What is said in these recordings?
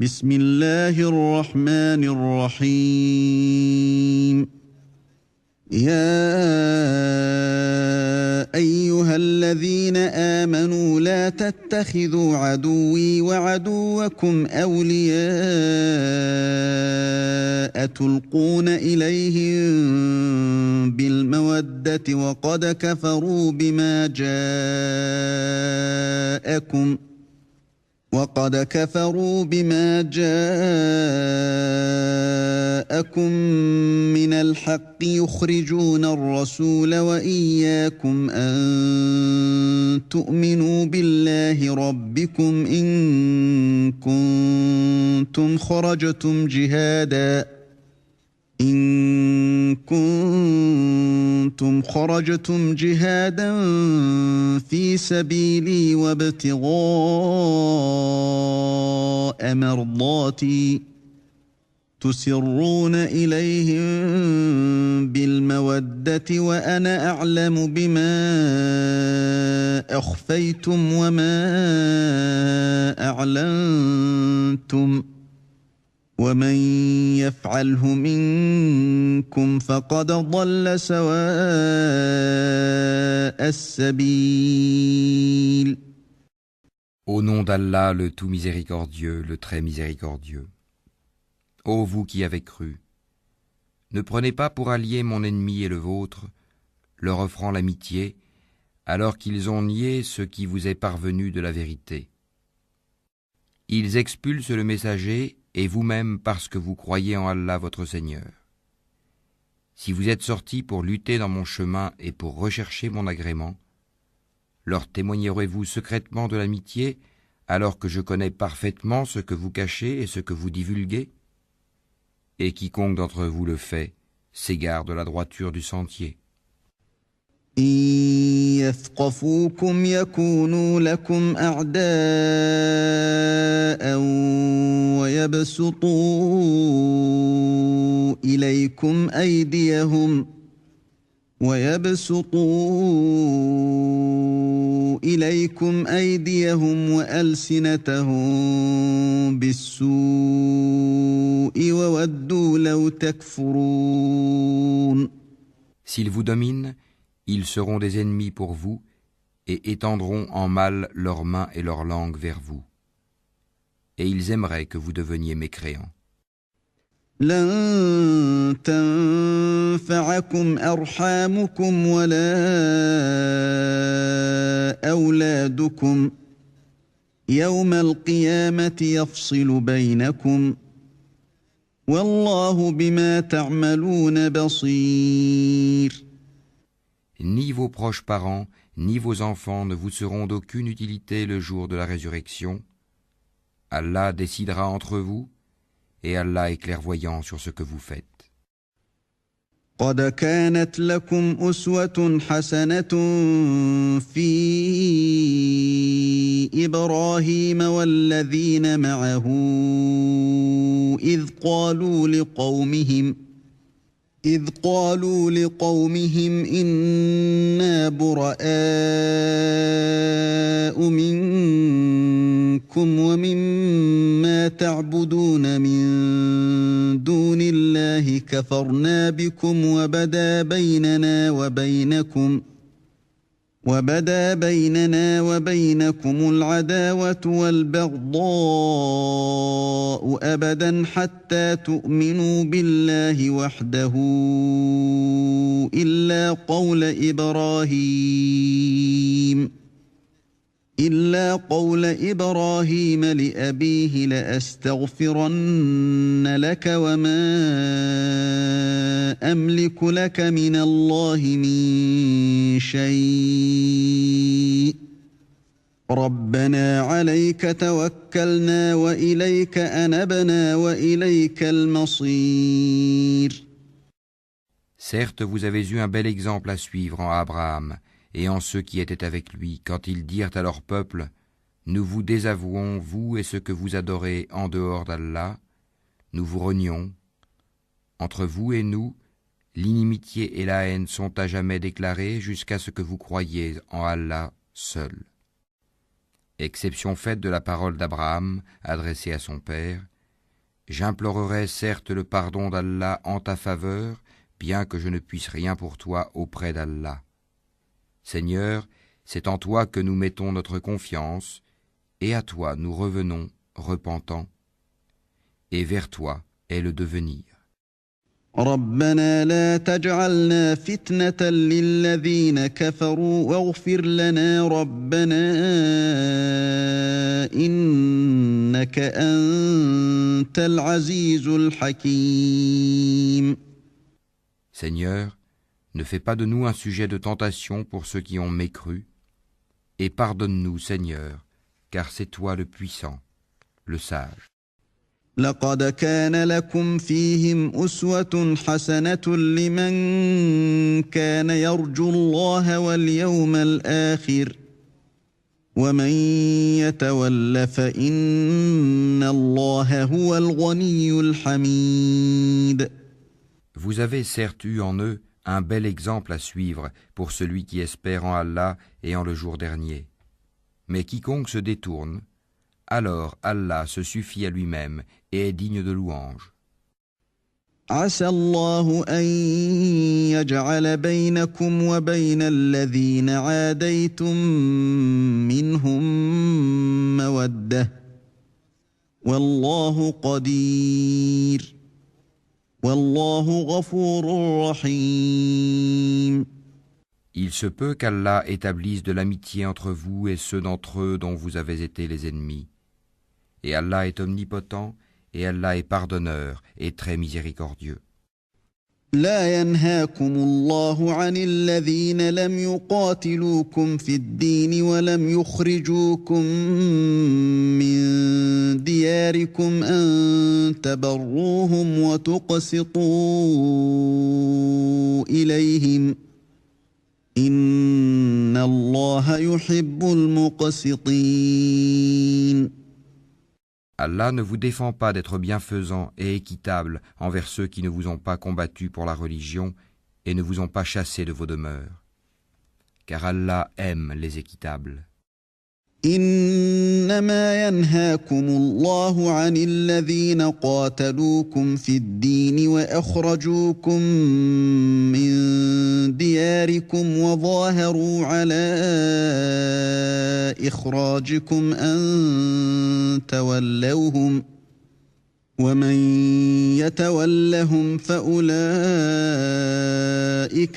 بسم الله الرحمن الرحيم يا أيها الذين آمنوا لا تتخذوا عدوي وعدوكم أولياء تلقون إليهم بالمودة وقد كفروا بما جاءكم من الحق يخرجون الرسول وإياكم أن تؤمنوا بالله ربكم إن كنتم خرجتم جهادا في سبيلي وابتغاء مرضاتي تسرون إليهم بالمودة وأنا أعلم بما أخفيتم وما أعلنتم ومن يفعله منكم فقد ضل سواء السبيل. Au nom d'Allah, le tout miséricordieux, le très miséricordieux. Ô vous qui avez cru, ne prenez pas pour allié mon ennemi et le vôtre, leur offrant l'amitié, alors qu'ils ont nié ce qui vous est parvenu de la vérité. Ils expulsent le messager et vous-même parce que vous croyez en Allah votre Seigneur. Si vous êtes sortis pour lutter dans mon chemin et pour rechercher mon agrément, leur témoignerez-vous secrètement de l'amitié alors que je connais parfaitement ce que vous cachez et ce que vous divulguez ? Et quiconque d'entre vous le fait s'égare de la droiture du sentier. إن يثقفوكم يكونوا لكم أعداء ويبسطوا إليكم أيديهم وألسنتهم بالسوء وودوا لو تكفرون. S'ils vous dominent, ils seront des ennemis pour vous et étendront en mal leurs mains et leurs langues vers vous. Et ils aimeraient que vous deveniez mécréants. لن تنفعكم أرحامكم ولا أولادكم يوم القيامة يفصل بينكم والله بما تعملون بصير. Ni vos proches parents, ni vos enfants ne vous seront d'aucune utilité le jour de la résurrection. Allah décidera entre vous, et Allah est clairvoyant sur ce que vous faites. قد كانت لكم أسوة حسنة في إبراهيم والذين معه إذ قالوا لقومهم إنا براء منكم ومما تعبدون من دون الله كفرنا بكم وبدا بيننا وبينكم العداوة والبغضاء أبدا حتى تؤمنوا بالله وحده إلا قول إبراهيم لأبيه لأستغفرن لك وما أملك لك من الله من شيء ربنا عليك توكلنا وإليك أنبنا وإليك المصير. Certes, vous avez eu un bel exemple à suivre en Abraham et en ceux qui étaient avec lui, quand ils dirent à leur peuple : Nous vous désavouons, vous et ce que vous adorez en dehors d'Allah, nous vous renions. Entre vous et nous, l'inimitié et la haine sont à jamais déclarées jusqu'à ce que vous croyiez en Allah seul. Exception faite de la parole d'Abraham adressée à son père, J'implorerai certes le pardon d'Allah en ta faveur, bien que je ne puisse rien pour toi auprès d'Allah. Seigneur, c'est en toi que nous mettons notre confiance, et à toi nous revenons, repentants, et vers toi est le devenir. ربنا لا تجعلنا فتنة للذين كفروا واغفر لنا ربنا إنك أنت العزيز الحكيم. Seigneur, ne fais pas de nous un sujet de tentation pour ceux qui ont mécru, et pardonne-nous, Seigneur, car c'est toi le puissant, le sage. لقد كان لكم فيهم أسوة حسنة لمن كان يرجو الله واليوم الآخر ومن يتول فإن الله هو الغني الحميد. Vous avez certes eu en eux un bel exemple à suivre pour celui qui espère en Allah et en le jour dernier. Mais quiconque se détourne, alors Allah se suffit à lui-même et est digne de louange. عسى الله أن يجعل بينكم وبين الذين عاديتم منهم مودة والله قدير والله غفور رحيم. Il se peut qu'Allah établisse de l'amitié entre vous et ceux d'entre eux dont vous avez été les ennemis. Et Allah est omnipotent, et Allah est pardonneur et très miséricordieux. لا ينهاكم الله عن الذين لم يقاتلوكم في الدين ولم يخرجوكم من دياركم أن تبروهم وتقسطوا إليهم إن الله يحب المقسطين. Allah ne vous défend pas d'être bienfaisant et équitable envers ceux qui ne vous ont pas combattu pour la religion et ne vous ont pas chassé de vos demeures. Car Allah aime les équitables. إنما ينهاكم الله عن الذين قاتلوكم في الدين وأخرجوكم من دياركم وظاهروا على إخراجكم أن تولوهم ومن يتولهم فأولئك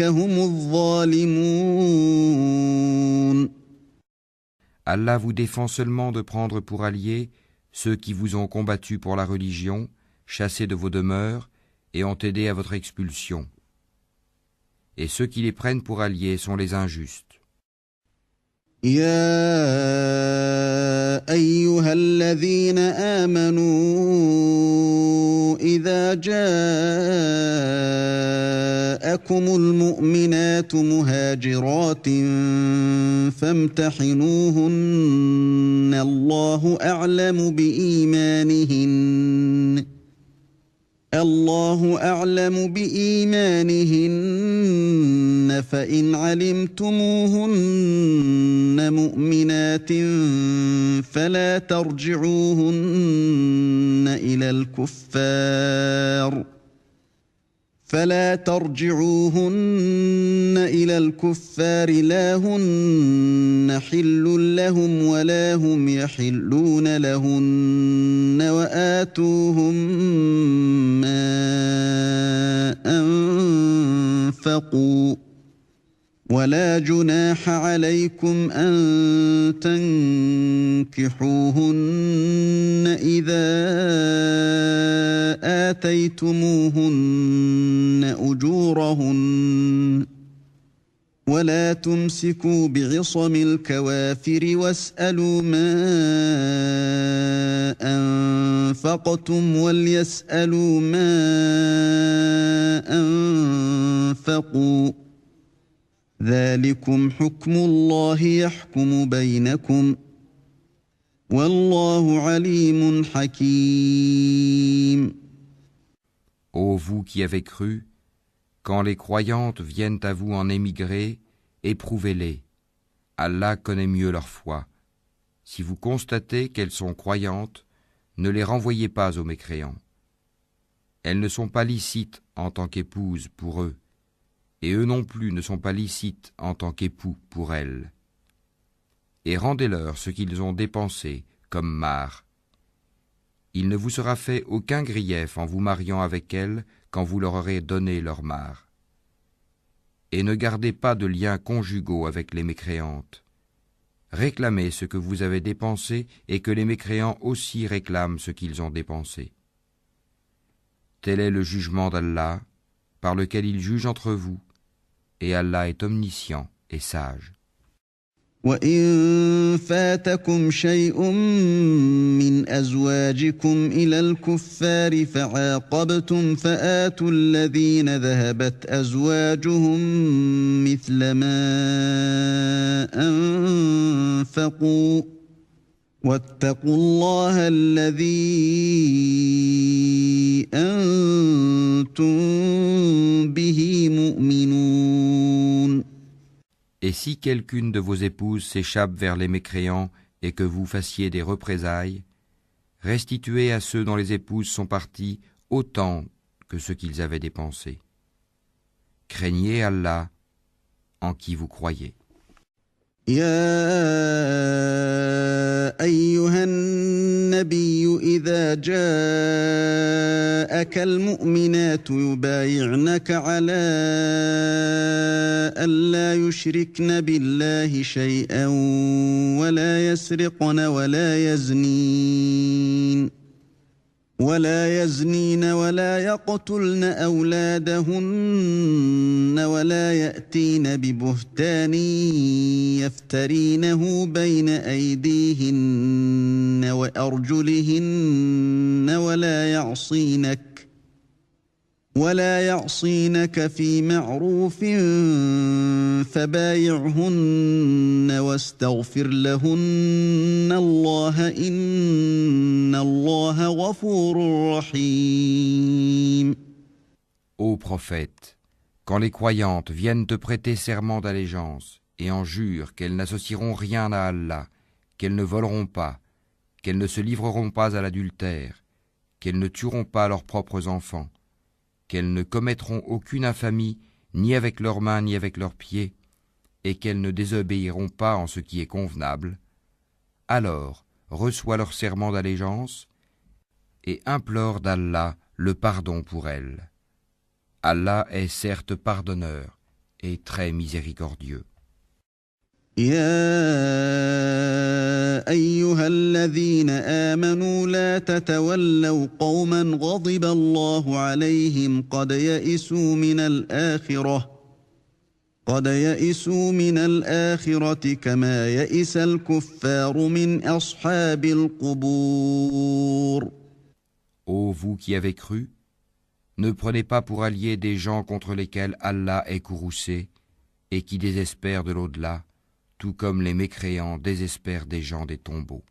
هم الظالمون. Allah vous défend seulement de prendre pour alliés ceux qui vous ont combattu pour la religion, chassés de vos demeures et ont aidé à votre expulsion. Et ceux qui les prennent pour alliés sont les injustes. يا أيها الذين آمنوا إذا جاءكم المؤمنات مهاجرات فامتحنوهن الله أعلم بإيمانهن فإن علمتموهن مؤمنات فلا ترجعوهن إلى الكفار لا هن حل لهم ولا هم يحلون لهن وآتوهم ما أنفقوا ولا جناح عليكم أن تنكحوهن إذا آتيتموهن أجورهن ولا تمسكوا بعصم الكوافر واسألوا ما أنفقتم وليسألوا ما أنفقوا ذلكم حكم الله يحكم بينكم والله عليم حكيم. Ô vous qui avez cru, quand les croyantes viennent à vous en émigrer, éprouvez-les. Allah connaît mieux leur foi. Si vous constatez qu'elles sont croyantes, ne les renvoyez pas aux mécréants. elles ne sont pas licites en tant qu'épouses pour eux, et eux non plus ne sont pas licites en tant qu'époux pour elles. Et rendez-leur ce qu'ils ont dépensé comme mare. Il ne vous sera fait aucun grief en vous mariant avec elles quand vous leur aurez donné leur mare. Et ne gardez pas de liens conjugaux avec les mécréantes. Réclamez ce que vous avez dépensé et que les mécréants aussi réclament ce qu'ils ont dépensé. Tel est le jugement d'Allah, par lequel il juge entre vous, et Allah est omniscient et sage. وإن فاتكم شيء من أزواجكم إلى الكفار فعاقبتم فآتوا الذين ذهبت أزواجهم مثل ما أنفقوا واتقوا الله الذي أنتم به مؤمنون. Et si quelqu'une de vos épouses s'échappe vers les mécréants et que vous fassiez des représailles, restituez à ceux dont les épouses sont parties autant que ce qu'ils avaient dépensé. Craignez Allah en qui vous croyez. يا أيها النبي إذا جاءك المؤمنات يبايعنك على ألا يشركن بالله شيئا ولا يسرقن ولا يزنين ولا يقتلن أولادهن ولا يأتين ببهتان يفترينه بين أيديهن وأرجلهن ولا يعصينك في معروف فبايعهن واستغفر لهن الله إن الله غفور رحيم. Ô prophète, quand les croyantes viennent te prêter serment d'allégeance et en jurent qu'elles n'associeront rien à Allah, qu'elles ne voleront pas, qu'elles ne se livreront pas à l'adultère, qu'elles ne tueront pas leurs propres enfants, qu'elles ne commettront aucune infamie ni avec leurs mains ni avec leurs pieds, et qu'elles ne désobéiront pas en ce qui est convenable, alors reçois leur serment d'allégeance et implore d'Allah le pardon pour elles. Allah est certes pardonneur et très miséricordieux. يا أيها الذين آمنوا لا تتولوا قوما غضب الله عليهم قد يئسوا من الآخرة كما يئس الكفار من أصحاب القبور. Ô vous qui avez cru, ne prenez pas pour alliés des gens contre lesquels Allah est courroucé et qui désespèrent de l'au-delà, tout comme les mécréants désespèrent des gens des tombeaux.